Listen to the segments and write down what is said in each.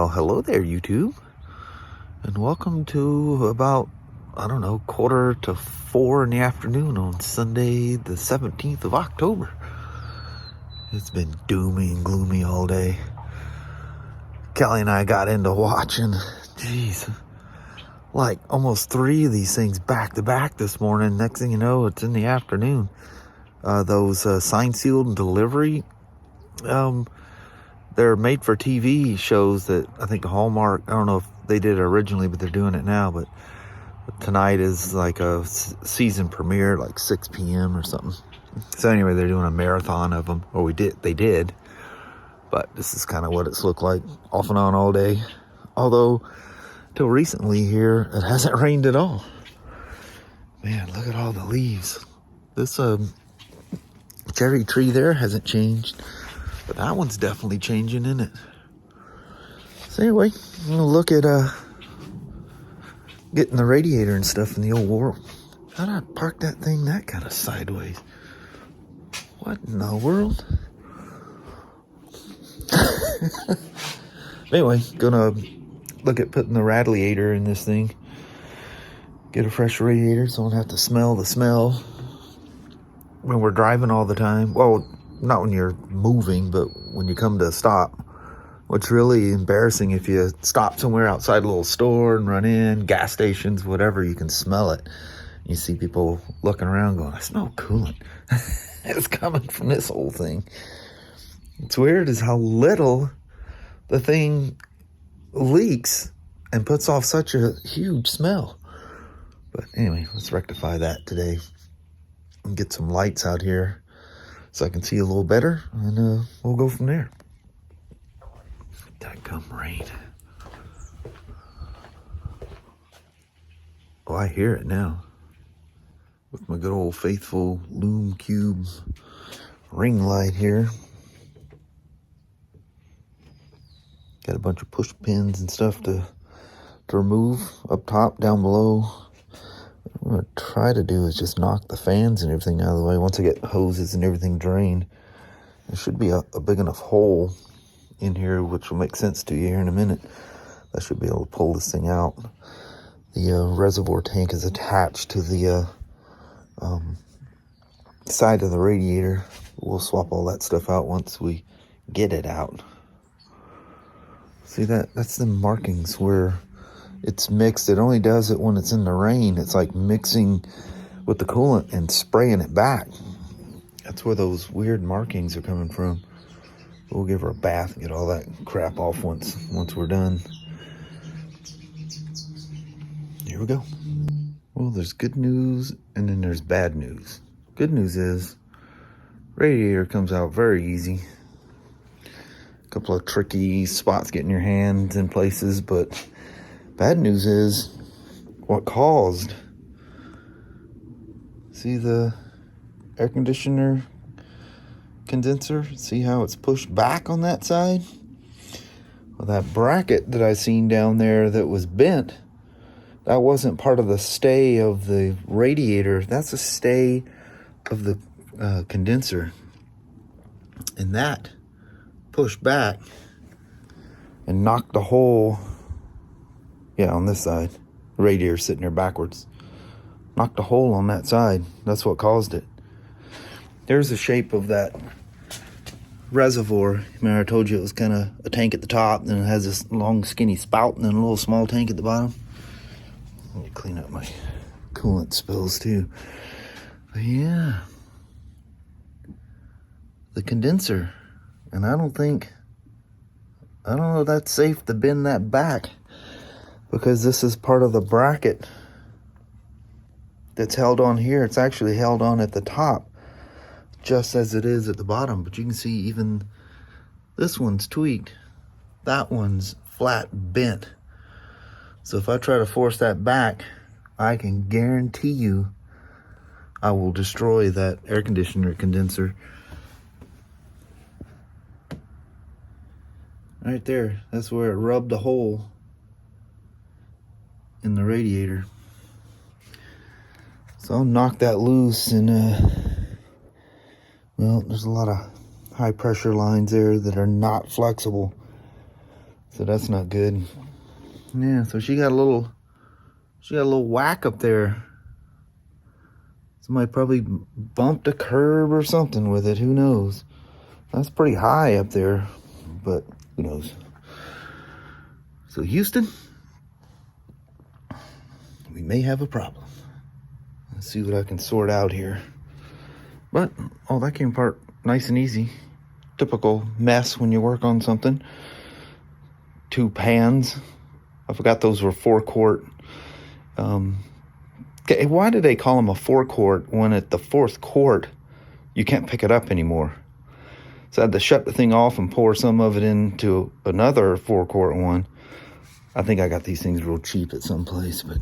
Well, hello there, YouTube, and welcome to about, I don't know, 3:45 in the afternoon on Sunday, the 17th of October. It's been doomy and gloomy all day. Kelly and I got into watching, like almost 3 of these things back to back this morning. Next thing you know, it's in the afternoon. Those sign sealed and delivery, they're made for TV shows that I think Hallmark, I don't know if they did it originally, but they're doing it now. But tonight is like a season premiere, like 6 p.m. or something. So anyway, they're doing a marathon of them, or they did. But this is kind of what it's looked like off and on all day. Although, till recently here, it hasn't rained at all. Man, look at all the leaves. This cherry tree there hasn't changed. But that one's definitely changing, isn't it? So anyway, I'm going to look at getting the radiator and stuff in the old world. How'd I park that thing that kind of sideways? What in the world? Anyway, gonna look at putting the radiator in this thing. Get a fresh radiator so I don't have to smell the smell when we're driving all the time. Well, not when you're moving, but when you come to a stop. What's really embarrassing, if you stop somewhere outside a little store and run in, gas stations, whatever, you can smell it. You see people looking around going, I smell coolant. It's coming from this whole thing. What's weird is how little the thing leaks and puts off such a huge smell. But anyway, let's rectify that today and get some lights out here so I can see a little better, and we'll go from there. That come rain. Oh, I hear it now. With my good old faithful Lume Cube ring light here. Got a bunch of push pins and stuff to remove up top, down below. What I'm going to try to do is just knock the fans and everything out of the way. Once I get hoses and everything drained, there should be a big enough hole in here, which will make sense to you here in a minute. I should be able to pull this thing out. The reservoir tank is attached to the side of the radiator. We'll swap all that stuff out once we get it out. See that's the markings where it's mixed. It only does it when it's in the rain. It's like mixing with the coolant and spraying it back. That's where those weird markings are coming from. We'll give her a bath and get all that crap off once we're done. Here we go. Well, there's good news and then there's bad news. Good news is radiator comes out very easy. A couple of tricky spots getting your hands in places, but bad news is what caused. See the air conditioner condenser? See how it's pushed back on that side? Well, that bracket that I seen down there that was bent, that wasn't part of the stay of the radiator. That's a stay of the condenser. And that pushed back and knocked the hole, on this side. The radiator sitting there backwards. Knocked a hole on that side. That's what caused it. There's the shape of that reservoir. Remember I told you it was kind of a tank at the top, then it has this long skinny spout and then a little small tank at the bottom. Let me clean up my coolant spills too. But yeah, the condenser. And I don't know if that's safe to bend that back, because this is part of the bracket that's held on here. It's actually held on at the top just as it is at the bottom, but you can see even this one's tweaked. That one's flat bent. So if I try to force that back, I can guarantee you I will destroy that air conditioner condenser. Right there, that's where it rubbed a hole in the radiator. So I'll knock that loose, and well, there's a lot of high pressure lines there that are not flexible. So that's not good. Yeah, so she got a little whack up there. Somebody probably bumped a curb or something with it. Who knows? That's pretty high up there, but who knows? So Houston, we may have a problem. Let's see what I can sort out here. But all that came apart nice and easy. Typical mess when you work on something. 2 pans. I forgot those were 4-quart. Okay, why do they call them a 4-quart when at the 4th quart you can't pick it up anymore? So I had to shut the thing off and pour some of it into another 4-quart one. I think I got these things real cheap at some place, but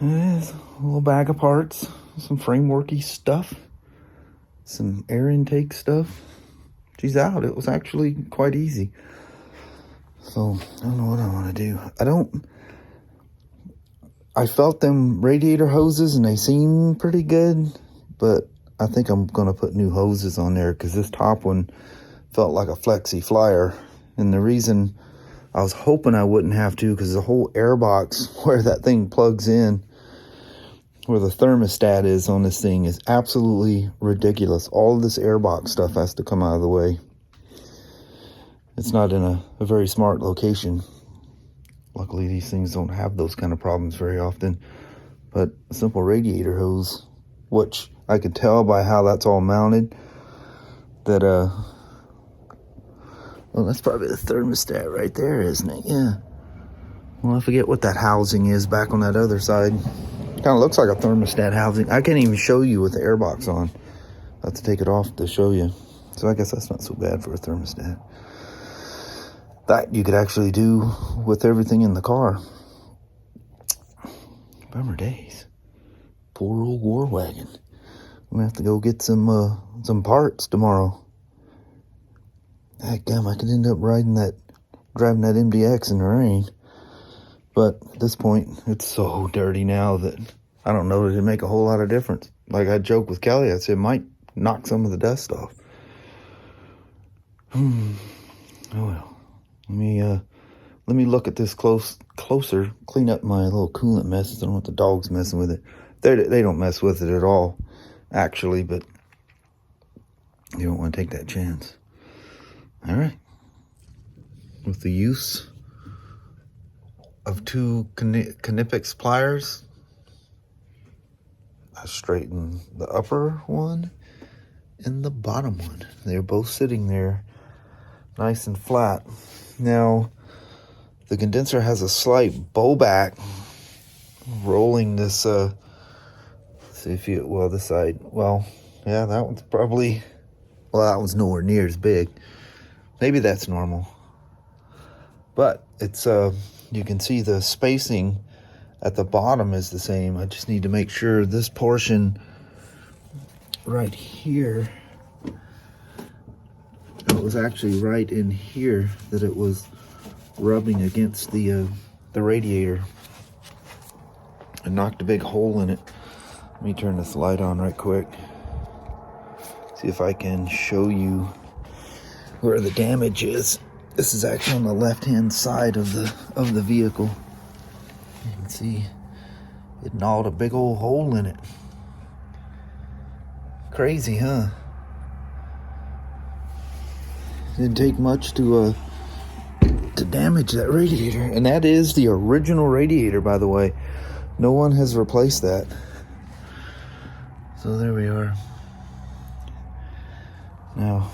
a little bag of parts, some frameworky stuff, some air intake stuff. She's out. It was actually quite easy. So I don't know what I want to do. I felt them radiator hoses and they seem pretty good, but I think I'm going to put new hoses on there because this top one felt like a flexi flyer. And the reason I was hoping I wouldn't have to, because the whole air box where that thing plugs in, where the thermostat is on this thing, is absolutely ridiculous. All of this air box stuff has to come out of the way. It's not in a very smart location. Luckily, these things don't have those kind of problems very often. But a simple radiator hose, which I could tell by how that's all mounted, that, well, that's probably the thermostat right there, isn't it? Yeah. Well, I forget what that housing is back on that other side. Kind of looks like a thermostat housing. I can't even show you with the airbox on. I have to take it off to show you. So I guess that's not so bad for a thermostat. That you could actually do with everything in the car. Bummer days. Poor old war wagon. I'm gonna have to go get some parts tomorrow. Heckgum, I could end up driving that MDX in the rain. But at this point, it's so dirty now that I don't know that it'd make a whole lot of difference. Like I joked with Kelly, I said it might knock some of the dust off. Oh well. Let me look at this closer, clean up my little coolant messes. I don't want the dogs messing with it. They don't mess with it at all, actually, but you don't want to take that chance. All right. With the use of 2 Knipex pliers, I straightened the upper one and the bottom one. They're both sitting there nice and flat. Now, the condenser has a slight bow back rolling this, see if you, well, this side, well, yeah, that one's probably, well, that one's nowhere near as big. Maybe that's normal. But it's, you can see the spacing at the bottom is the same. I just need to make sure this portion right here, it was actually right in here that it was rubbing against the radiator and knocked a big hole in it. Let me turn this light on right quick. See if I can show you where the damage is. This is actually on the left-hand side of the vehicle. You can see it gnawed a big old hole in it. Crazy, huh? Didn't take much to damage that radiator. And that is the original radiator, by the way. No one has replaced that. So there we are. Now,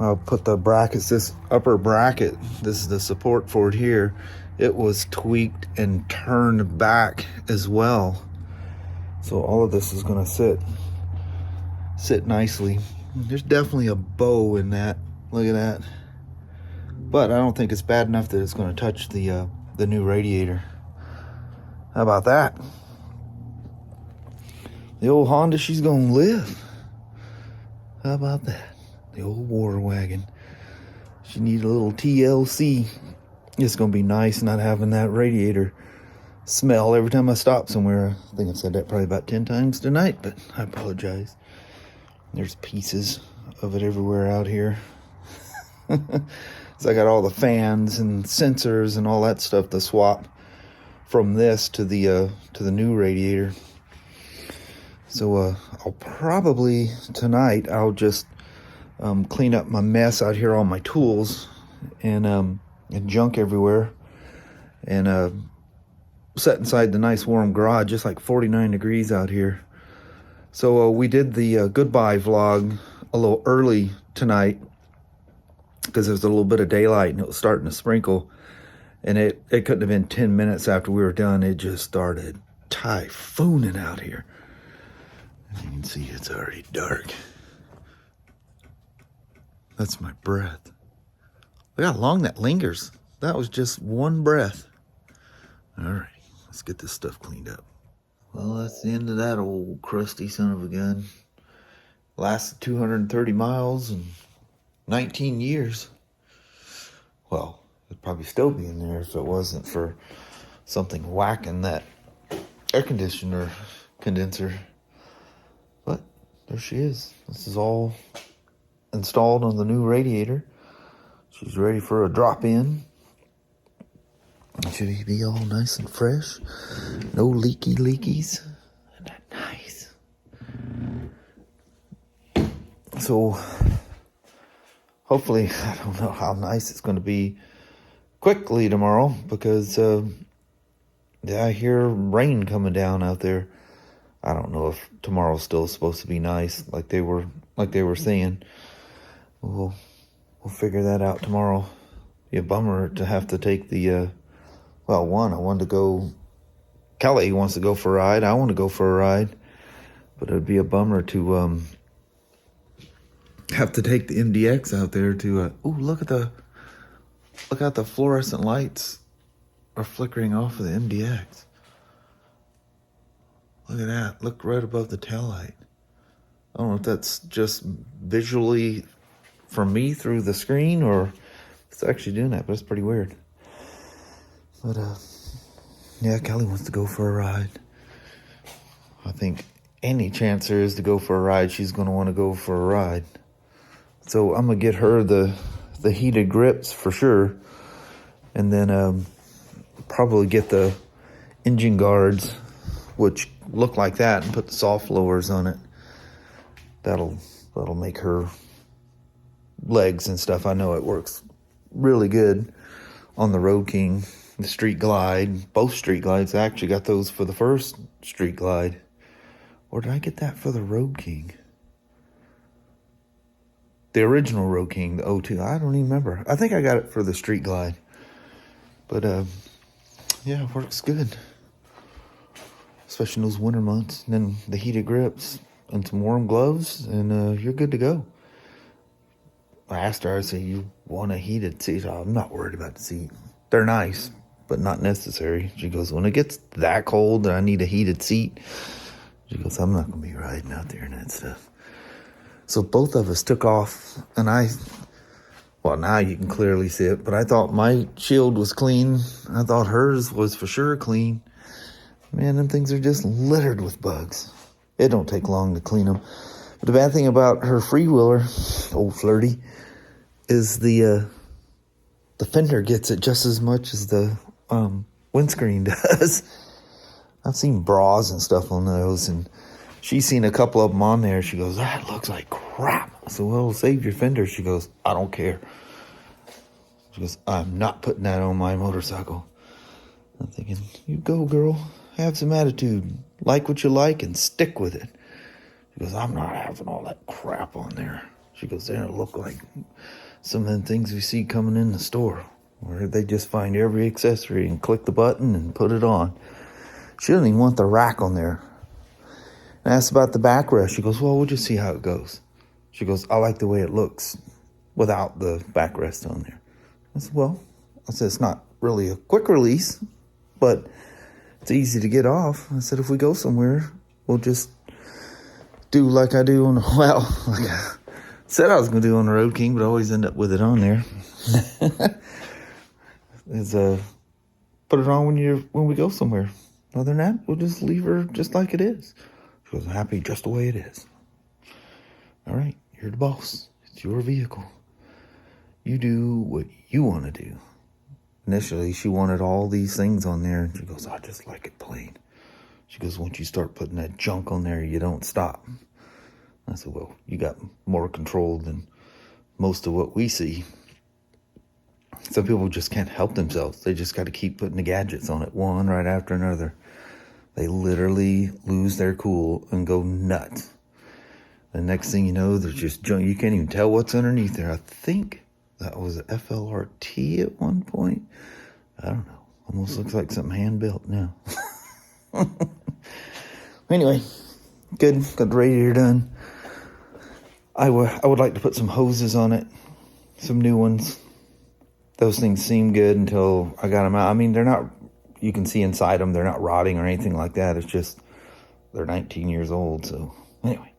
I'll put the brackets, this upper bracket, this is the support for it here. It was tweaked and turned back as well. So all of this is gonna sit nicely. There's definitely a bow in that. Look at that. But I don't think it's bad enough that it's going to touch the new radiator. How about that? The old Honda, she's going to live. How about that? The old war wagon. She needs a little TLC. It's going to be nice not having that radiator smell every time I stop somewhere. I think I've said that probably about 10 times tonight, but I apologize. There's pieces of it everywhere out here. So I got all the fans and sensors and all that stuff to swap from this to the new radiator. So I'll probably tonight I'll just clean up my mess out here, all my tools and junk everywhere, and set inside the nice warm garage. Just like 49 degrees out here. So we did the goodbye vlog a little early tonight because there was a little bit of daylight and it was starting to sprinkle, and it couldn't have been 10 minutes after we were done. It just started typhooning out here. As you can see, it's already dark. That's my breath. Look how long that lingers. That was just one breath. All right, let's get this stuff cleaned up. Well, that's the end of that old crusty son of a gun. Lasted 230 miles and 19 years. Well, it'd probably still be in there if it wasn't for something whacking that air conditioner condenser. But there she is. This is all installed on the new radiator. She's ready for a drop-in. Should be all nice and fresh. No leakies. Isn't that nice? So, hopefully, I don't know how nice it's going to be quickly tomorrow, because I hear rain coming down out there. I don't know if tomorrow's still supposed to be nice, like they were saying. We'll figure that out tomorrow. Be a bummer to have to take the I wanted to go. Kelly wants to go for a ride. I want to go for a ride, but it'd be a bummer to have to take the MDX out there to. Look at the fluorescent lights are flickering off of the MDX. Look at that. Look right above the taillight. I don't know if that's just visually from me through the screen or if it's actually doing that, but it's pretty weird. But, yeah, Kelly wants to go for a ride. I think any chance there is to go for a ride, she's going to want to go for a ride. So I'm going to get her the heated grips for sure. And then probably get the engine guards, which look like that, and put the soft lowers on it. That'll make her legs and stuff. I know it works really good on the Road King. The Street Glide, both Street Glides. I actually got those for the first Street Glide. Or did I get that for the Road King? The original Road King, the 02. I don't even remember. I think I got it for the Street Glide. But, yeah, it works good. Especially in those winter months. And then the heated grips and some warm gloves, and you're good to go. I asked her, I said, you want a heated seat? I'm not worried about the seat. They're nice, but not necessary. She goes, when it gets that cold and I need a heated seat, she goes, I'm not going to be riding out there and that stuff. So both of us took off, and now you can clearly see it, but I thought my shield was clean. I thought hers was for sure clean. Man, them things are just littered with bugs. It don't take long to clean them. But the bad thing about her freewheeler, old Flirty, is the fender gets it just as much as the windscreen does. I've seen bras and stuff on those, and she's seen a couple of them on there. She goes, that looks like crap. I said, well, save your fender. She goes, I don't care. She goes, I'm not putting that on my motorcycle. I'm thinking, you go, girl. Have some attitude. Like what you like and stick with it. She goes, I'm not having all that crap on there. She goes, they don't look like some of the things we see coming in the store, where they just find every accessory and click the button and put it on. She doesn't even want the rack on there. I asked about the backrest. She goes, well, we'll just see how it goes. She goes, I like the way it looks without the backrest on there. I said, it's not really a quick release, but it's easy to get off. I said, if we go somewhere, we'll just do like I do on like I said I was going to do on the Road King, but I always end up with it on there. Put it on when we go somewhere. Other than that, we'll just leave her just like it is. She goes, I'm happy just the way it is. All right, you're the boss. It's your vehicle. You do what you want to do. Initially, she wanted all these things on there. And she goes, I just like it plain. She goes, once you start putting that junk on there, you don't stop. I said, well, you got more control than most of what we see. Some people just can't help themselves. They just got to keep putting the gadgets on it, one right after another. They literally lose their cool and go nuts. The next thing you know, there's just junk. You can't even tell what's underneath there. I think that was a FLRT at one point. I don't know. Almost looks like something hand-built now. Anyway, good. Got the radiator done. I would like to put some hoses on it. Some new ones. Those things seem good until I got them out. I mean, they're not, you can see inside them, they're not rotting or anything like that. It's just, they're 19 years old. So, anyway.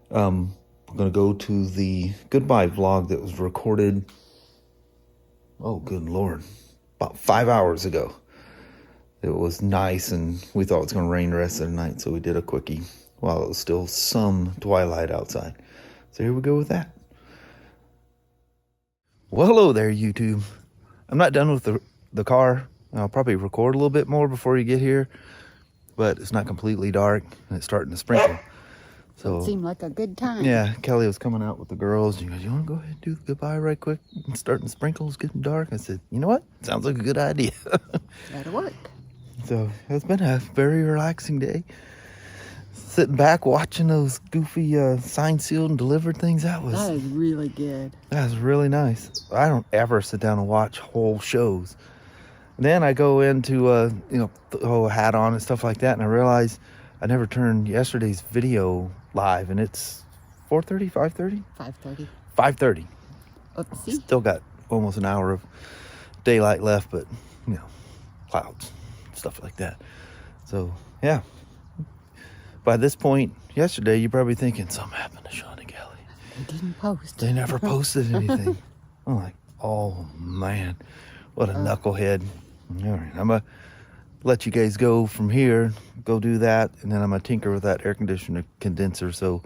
I'm going to go to the goodbye vlog that was recorded, oh, good Lord, about 5 hours ago. It was nice, and we thought it was going to rain the rest of the night, so we did a quickie while it was still some twilight outside. So here we go with that. Well, hello there, YouTube. I'm not done with the car. I'll probably record a little bit more before you get here, but it's not completely dark, and it's starting to sprinkle. So it seemed like a good time. Yeah, Kelly was coming out with the girls. She goes, you want to go ahead and do goodbye right quick? It's starting to sprinkle, it's getting dark. I said, you know what? Sounds like a good idea. That'll work. So it's been a very relaxing day. Sitting back, watching those goofy signed, sealed, and delivered things. That is really good. That was really nice. I don't ever sit down and watch whole shows. And then I go into, throw a hat on and stuff like that, and I realize I never turned yesterday's video live, and it's 4:30, 5:30? 5:30. 5:30. Oopsie. Still got almost an hour of daylight left, but, clouds, stuff like that. So, yeah. By this point, yesterday, you're probably thinking, something happened to Shawn and Kelly. They didn't post. They never posted anything. I'm like, oh, man. What a knucklehead. All right, I'm going to let you guys go from here, go do that, and then I'm going to tinker with that air conditioner condenser, so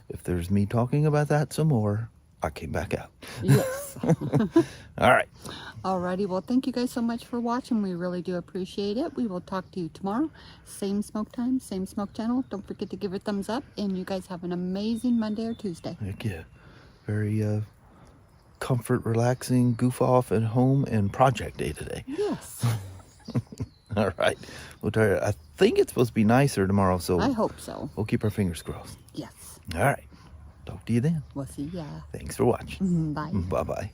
if there's me talking about that some more, I came back out. Yes. All right. Alrighty, well, thank you guys so much for watching. We really do appreciate it. We will talk to you tomorrow. Same smoke time, same smoke channel. Don't forget to give it a thumbs up, and you guys have an amazing Monday or Tuesday. Heck yeah. Very comfort, relaxing, goof off at home, and project day today. Yes. All right. We'll try. I think it's supposed to be nicer tomorrow, so I hope so. We'll keep our fingers crossed. Yes. All right. Talk to you then. We'll see ya. Thanks for watching. Bye. Bye-bye.